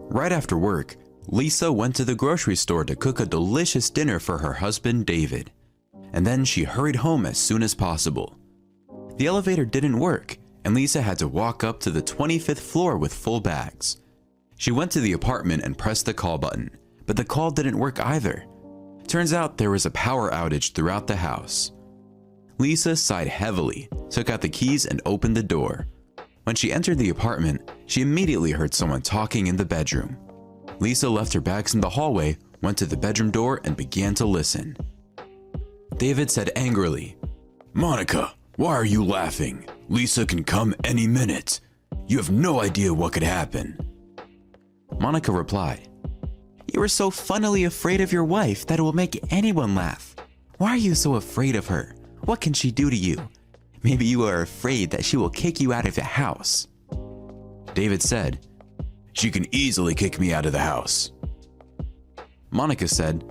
Right after work, Lisa went to the grocery store to cook a delicious dinner for her husband, David. And then she hurried home as soon as possible. The elevator didn't work, and Lisa had to walk up to the 25th floor with full bags. She went to the apartment and pressed the call button, but the call didn't work either. Turns out there was a power outage throughout the house. Lisa sighed heavily, took out the keys and opened the door. When she entered the apartment, she immediately heard someone talking in the bedroom. Lisa left her bags in the hallway, went to the bedroom door and began to listen. David said angrily, "Monica, why are you laughing? Lisa can come any minute. You have no idea what could happen." Monica replied, "You are so funnily afraid of your wife that it will make anyone laugh. Why are you so afraid of her? What can she do to you? Maybe you are afraid that she will kick you out of the house." David said, "She can easily kick me out of the house." Monica said,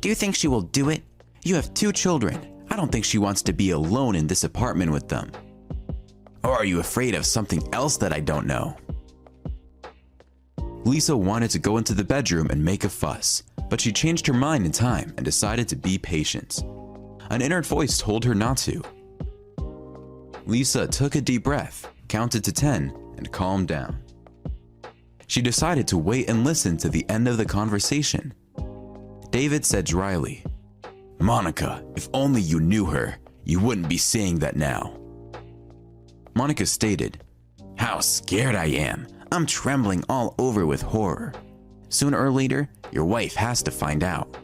"Do you think she will do it? You have 2 children. I don't think she wants to be alone in this apartment with them. Or are you afraid of something else that I don't know?" Lisa wanted to go into the bedroom and make a fuss, but she changed her mind in time and decided to be patient. An inner voice told her not to. Lisa took a deep breath, counted to 10, and calmed down. She decided to wait and listen to the end of the conversation. David said dryly, "Monica, if only you knew her, you wouldn't be saying that now." Monica stated, "How scared I am. I'm trembling all over with horror. Sooner or later, your wife has to find out."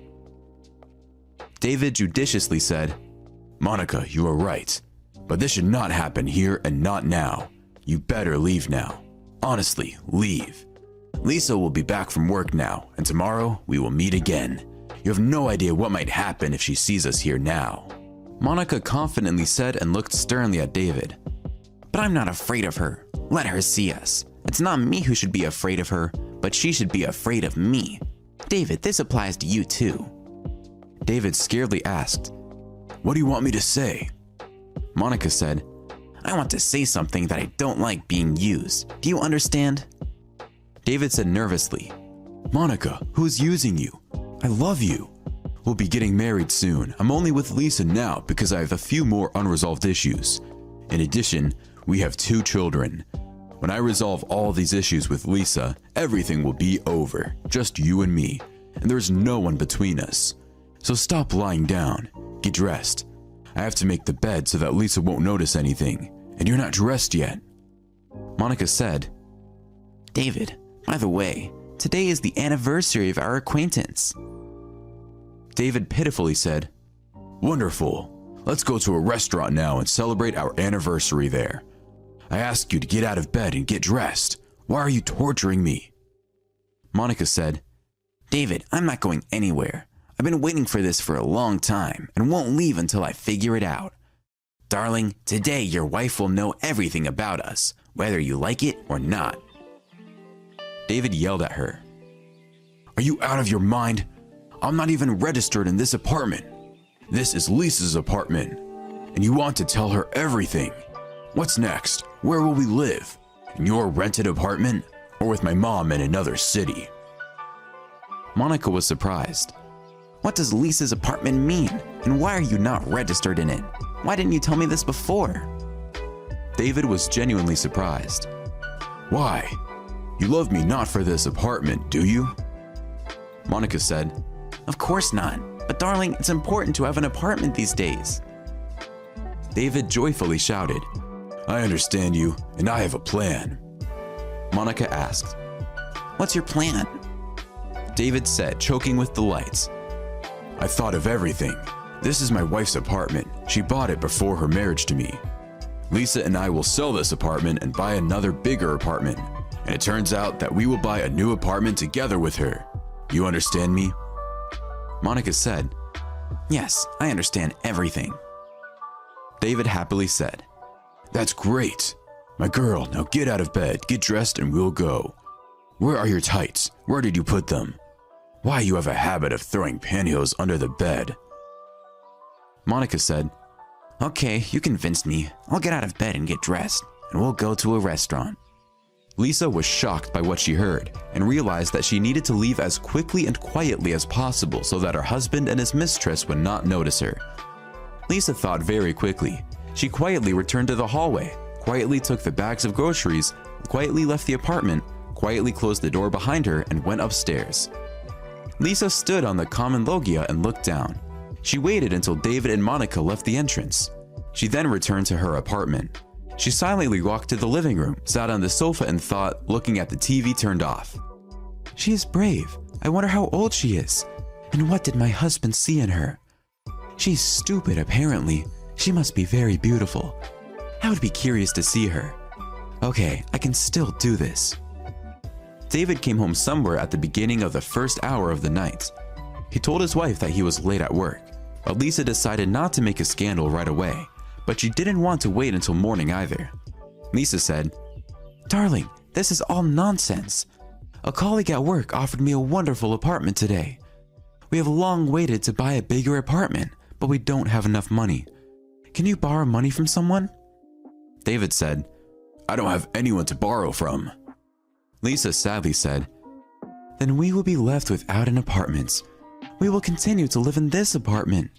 David judiciously said, "Monica, you are right. But this should not happen here and not now. You better leave now. Honestly, leave. Lisa will be back from work now, and tomorrow we will meet again. You have no idea what might happen if she sees us here now." Monica confidently said and looked sternly at David, "But I'm not afraid of her. Let her see us. It's not me who should be afraid of her, but she should be afraid of me. David, this applies to you too." David scaredly asked, "What do you want me to say?" Monica said, "I want to say something that I don't like being used. Do you understand?" David said nervously, "Monica, who's using you? I love you. We'll be getting married soon. I'm only with Lisa now because I have a few more unresolved issues. In addition, we have 2 children. When I resolve all these issues with Lisa, everything will be over. Just you and me, and there's no one between us. So stop lying down. Get dressed. I have to make the bed so that Lisa won't notice anything, and you're not dressed yet." Monica said, "David, by the way, today is the anniversary of our acquaintance." David pitifully said, "Wonderful. Let's go to a restaurant now and celebrate our anniversary there. I asked you to get out of bed and get dressed. Why are you torturing me?" Monica said, "David, I'm not going anywhere. I've been waiting for this for a long time and won't leave until I figure it out. Darling, today your wife will know everything about us, whether you like it or not." David yelled at her, "Are you out of your mind? I'm not even registered in this apartment. This is Lisa's apartment, and you want to tell her everything. What's next? Where will we live? In your rented apartment or with my mom in another city?" Monica was surprised. "What does Lisa's apartment mean? And why are you not registered in it? Why didn't you tell me this before?" David was genuinely surprised. "Why? You love me not for this apartment, do you?" Monica said, "Of course not. But darling, it's important to have an apartment these days." David joyfully shouted, "I understand you, and I have a plan." Monica asked, "What's your plan?" David said, choking with delight, "I thought of everything. This is my wife's apartment. She bought it before her marriage to me. Lisa and I will sell this apartment and buy another bigger apartment. And it turns out that we will buy a new apartment together with her. You understand me?" Monica said, "Yes, I understand everything." David happily said, "That's great. My girl, now get out of bed, get dressed, and we'll go. Where are your tights? Where did you put them? Why, you have a habit of throwing pantyhose under the bed." Monica said, "Okay, you convinced me. I'll get out of bed and get dressed, and we'll go to a restaurant." Lisa was shocked by what she heard and realized that she needed to leave as quickly and quietly as possible so that her husband and his mistress would not notice her. Lisa thought very quickly. She quietly returned to the hallway, quietly took the bags of groceries, quietly left the apartment, quietly closed the door behind her, and went upstairs. Lisa stood on the common loggia and looked down. She waited until David and Monica left the entrance. She then returned to her apartment. She silently walked to the living room, sat on the sofa, and thought, looking at the TV turned off. She is brave. I wonder how old she is. And what did my husband see in her? She's stupid, apparently. She must be very beautiful. I would be curious to see her. Okay, I can still do this. David came home somewhere at the beginning of the first hour of the night. He told his wife that he was late at work, but Lisa decided not to make a scandal right away, but she didn't want to wait until morning either. Lisa said, "Darling, this is all nonsense. A colleague at work offered me a wonderful apartment today. We have long waited to buy a bigger apartment, but we don't have enough money. Can you borrow money from someone?" David said, "I don't have anyone to borrow from." Lisa sadly said, "Then we will be left without an apartment. We will continue to live in this apartment.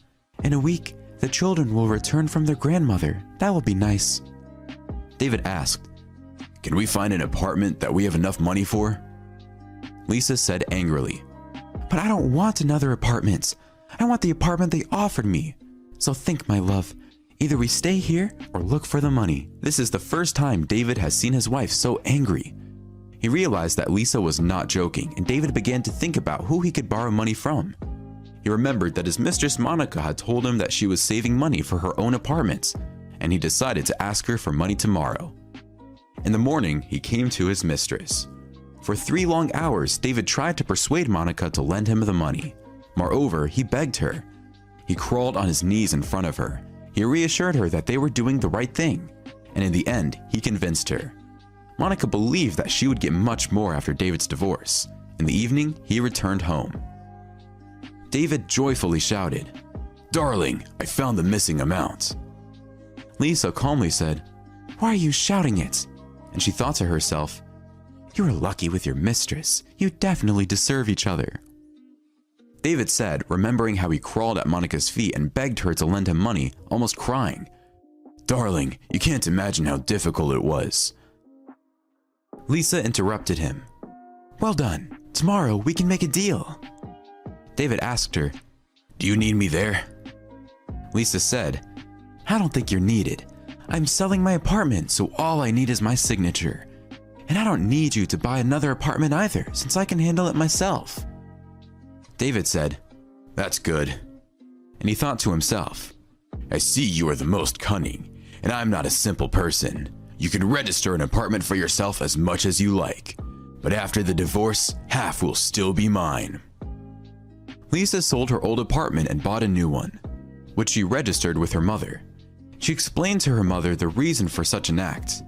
In a week, the children will return from their grandmother. That will be nice." David asked, "Can we find an apartment that we have enough money for?" Lisa said angrily, "But I don't want another apartment. I want the apartment they offered me. So think, my love. Either we stay here or look for the money." This is the first time David has seen his wife so angry. He realized that Lisa was not joking, and David began to think about who he could borrow money from. He remembered that his mistress Monica had told him that she was saving money for her own apartment, and he decided to ask her for money tomorrow. In the morning, he came to his mistress. For 3 long hours, David tried to persuade Monica to lend him the money. Moreover, he begged her. He crawled on his knees in front of her. He reassured her that they were doing the right thing, and in the end, he convinced her. Monica believed that she would get much more after David's divorce. In the evening, he returned home. David joyfully shouted, "Darling, I found the missing amount." Lisa calmly said, "Why are you shouting it?" And she thought to herself, "You are lucky with your mistress. You definitely deserve each other." David said, remembering how he crawled at Monica's feet and begged her to lend him money, almost crying, "Darling, you can't imagine how difficult it was." Lisa interrupted him. "Well done. Tomorrow we can make a deal." David asked her, "Do you need me there?" Lisa said, "I don't think you're needed. I'm selling my apartment, so all I need is my signature. And I don't need you to buy another apartment either, since I can handle it myself." David said, "That's good." And he thought to himself, "I see you are the most cunning, and I'm not a simple person. You can register an apartment for yourself as much as you like, but after the divorce, half will still be mine." Lisa sold her old apartment and bought a new one, which she registered with her mother. She explained to her mother the reason for such an act.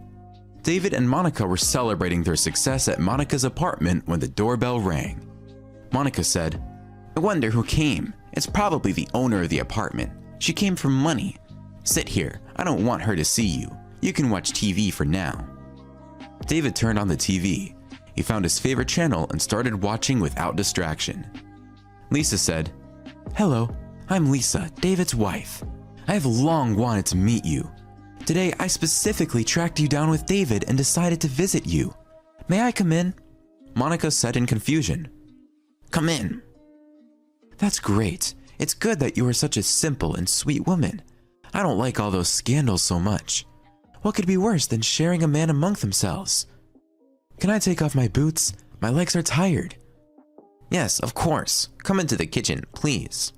David and Monica were celebrating their success at Monica's apartment when the doorbell rang. Monica said, "I wonder who came. It's probably the owner of the apartment. She came for money. Sit here. I don't want her to see you. You can watch TV for now." David turned on the TV. He found his favorite channel and started watching without distraction. Lisa said, "Hello, I'm Lisa, David's wife. I have long wanted to meet you. Today I specifically tracked you down with David and decided to visit you. May I come in?" Monica said in confusion. "Come in." "That's great. It's good that you are such a simple and sweet woman. I don't like all those scandals so much. What could be worse than sharing a man among themselves? Can I take off my boots? My legs are tired." "Yes, of course. Come into the kitchen, please."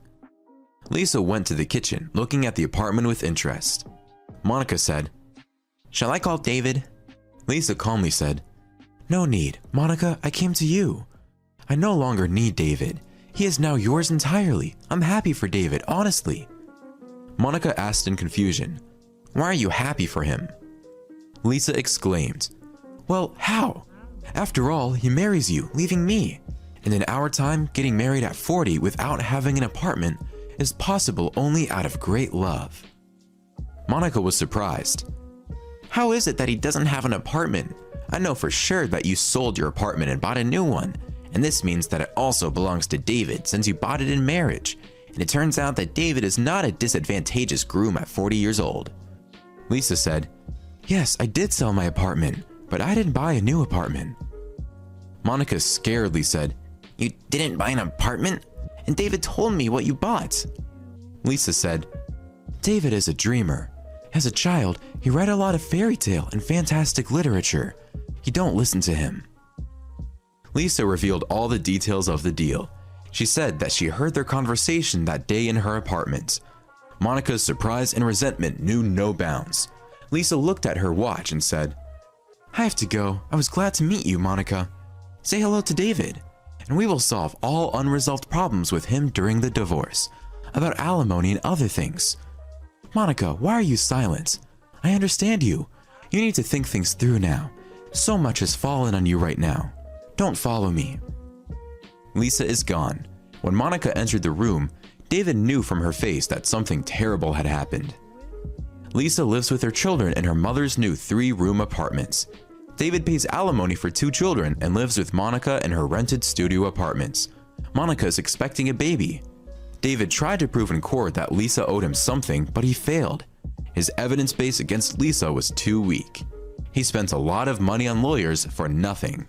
Lisa went to the kitchen, looking at the apartment with interest. Monica said, "Shall I call David?" Lisa calmly said, "No need. Monica, I came to you. I no longer need David. He is now yours entirely. I'm happy for David, honestly." Monica asked in confusion, "Why are you happy for him?" Lisa exclaimed, "Well, how? After all, he marries you, leaving me. And in our time, getting married at 40 without having an apartment is possible only out of great love." Monica was surprised. "How is it that he doesn't have an apartment? I know for sure that you sold your apartment and bought a new one, and this means that it also belongs to David since you bought it in marriage. And it turns out that David is not a disadvantageous groom at 40 years old. Lisa said, "Yes, I did sell my apartment, but I didn't buy a new apartment." Monica scaredly said, "You didn't buy an apartment? And David told me what you bought." Lisa said, "David is a dreamer. As a child, he read a lot of fairy tale and fantastic literature. You don't listen to him." Lisa revealed all the details of the deal. She said that she heard their conversation that day in her apartment. Monica's surprise and resentment knew no bounds. Lisa looked at her watch and said, "I have to go. I was glad to meet you, Monica. Say hello to David, and we will solve all unresolved problems with him during the divorce, about alimony and other things." "Monica, why are you silent? I understand you. You need to think things through now. So much has fallen on you right now. Don't follow me." Lisa is gone. When Monica entered the room, David knew from her face that something terrible had happened. Lisa lives with her children in her mother's new 3-room apartments. David pays alimony for 2 children and lives with Monica in her rented studio apartments. Monica is expecting a baby. David tried to prove in court that Lisa owed him something, but he failed. His evidence base against Lisa was too weak. He spent a lot of money on lawyers for nothing.